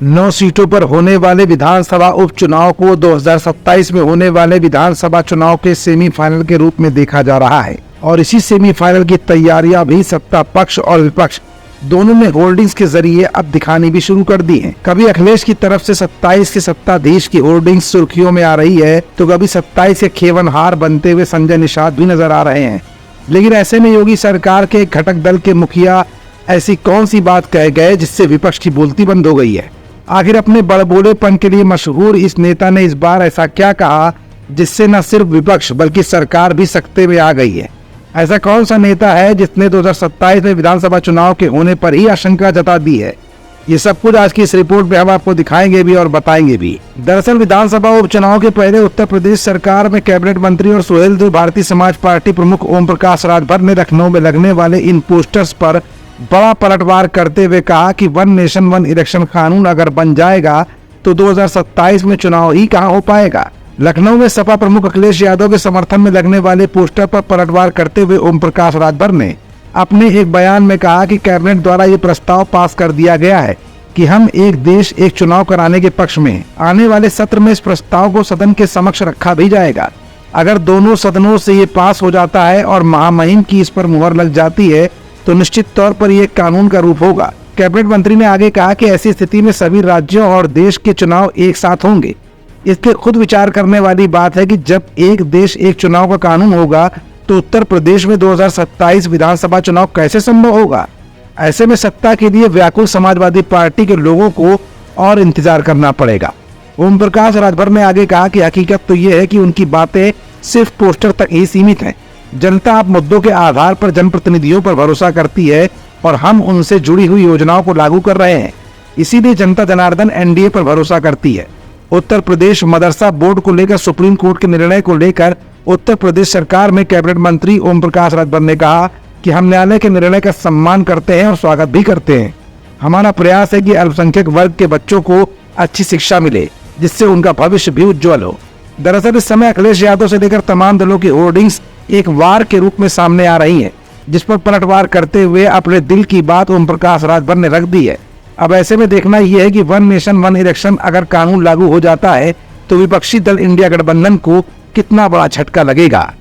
9 सीटों पर होने वाले विधानसभा उपचुनाव को 2027 में होने वाले विधानसभा चुनाव के सेमीफाइनल के रूप में देखा जा रहा है और इसी सेमीफाइनल की तैयारियां भी सत्ता पक्ष और विपक्ष दोनों ने होर्डिंग्स के जरिए अब दिखानी भी शुरू कर दी हैं। कभी अखिलेश की तरफ से 27 के सत्ताधीश की होर्डिंग्स सुर्खियों में आ रही है तो कभी 27 के खेवनहार बनते हुए संजय निषाद भी नजर आ रहे हैं। लेकिन ऐसे में योगी सरकार के घटक दल के मुखिया ऐसी कौन सी बात कह गए जिससे विपक्ष की बोलती बंद हो गई है? आखिर अपने बड़बोलेपन के लिए मशहूर इस नेता ने इस बार ऐसा क्या कहा जिससे न सिर्फ विपक्ष बल्कि सरकार भी सकते में आ गई है? ऐसा कौन सा नेता है जिसने 2027 में विधानसभा चुनाव के होने पर ही आशंका जता दी है? ये सब कुछ आज की इस रिपोर्ट में हम आपको दिखाएंगे भी और बताएंगे भी। दरअसल विधानसभा उपचुनाव के पहले उत्तर प्रदेश सरकार में कैबिनेट मंत्री और सुहेलदेव भारतीय समाज पार्टी प्रमुख ओम प्रकाश राजभर ने लखनऊ में लगने वाले इन पोस्टर्स पर बड़ा पलटवार करते हुए कहा कि वन नेशन वन इलेक्शन कानून अगर बन जाएगा तो 2027 में चुनाव ही कहां हो पाएगा। लखनऊ में सपा प्रमुख अखिलेश यादव के समर्थन में लगने वाले पोस्टर पर पलटवार करते हुए ओम प्रकाश राजभर ने अपने एक बयान में कहा कि कैबिनेट द्वारा ये प्रस्ताव पास कर दिया गया है कि हम एक देश एक चुनाव कराने के पक्ष में हैं। आने वाले सत्र में इस प्रस्ताव को सदन के समक्ष रखा भी जाएगा। अगर दोनों सदनों से ये पास हो जाता है और महामहिम की इस पर मुहर लग जाती है तो निश्चित तौर पर यह कानून का रूप होगा। कैबिनेट मंत्री ने आगे कहा कि ऐसी स्थिति में सभी राज्यों और देश के चुनाव एक साथ होंगे। इसके खुद विचार करने वाली बात है कि जब एक देश एक चुनाव का कानून होगा तो उत्तर प्रदेश में 2027 विधानसभा चुनाव कैसे संभव होगा? ऐसे में सत्ता के लिए व्याकुल समाजवादी पार्टी के लोगों को और इंतजार करना पड़ेगा। ओम प्रकाश राजभर ने आगे कहा कि हकीकत तो ये है कि उनकी बातें सिर्फ पोस्टर तक ही सीमित हैं। जनता अब मुद्दों के आधार पर जनप्रतिनिधियों पर भरोसा करती है और हम उनसे जुड़ी हुई योजनाओं को लागू कर रहे हैं। इसीलिए जनता जनार्दन एनडीए पर भरोसा करती है। उत्तर प्रदेश मदरसा बोर्ड को लेकर सुप्रीम कोर्ट के निर्णय को लेकर उत्तर प्रदेश सरकार में कैबिनेट मंत्री ओम प्रकाश राजभर ने कहा कि हम न्यायालय के निर्णय का सम्मान करते हैं और स्वागत भी करते हैं। हमारा प्रयास है कि अल्पसंख्यक वर्ग के बच्चों को अच्छी शिक्षा मिले जिससे उनका भविष्य भी उज्जवल हो। दरअसल इस समय अखिलेश यादव से लेकर तमाम दलों की होर्डिंग्स एक वार के रूप में सामने आ रही हैं, जिस पर पलटवार करते हुए अपने दिल की बात ओम प्रकाश राजभर ने रख दी है। अब ऐसे में देखना यह है कि वन नेशन वन इलेक्शन अगर कानून लागू हो जाता है तो विपक्षी दल इंडिया गठबंधन को कितना बड़ा झटका लगेगा।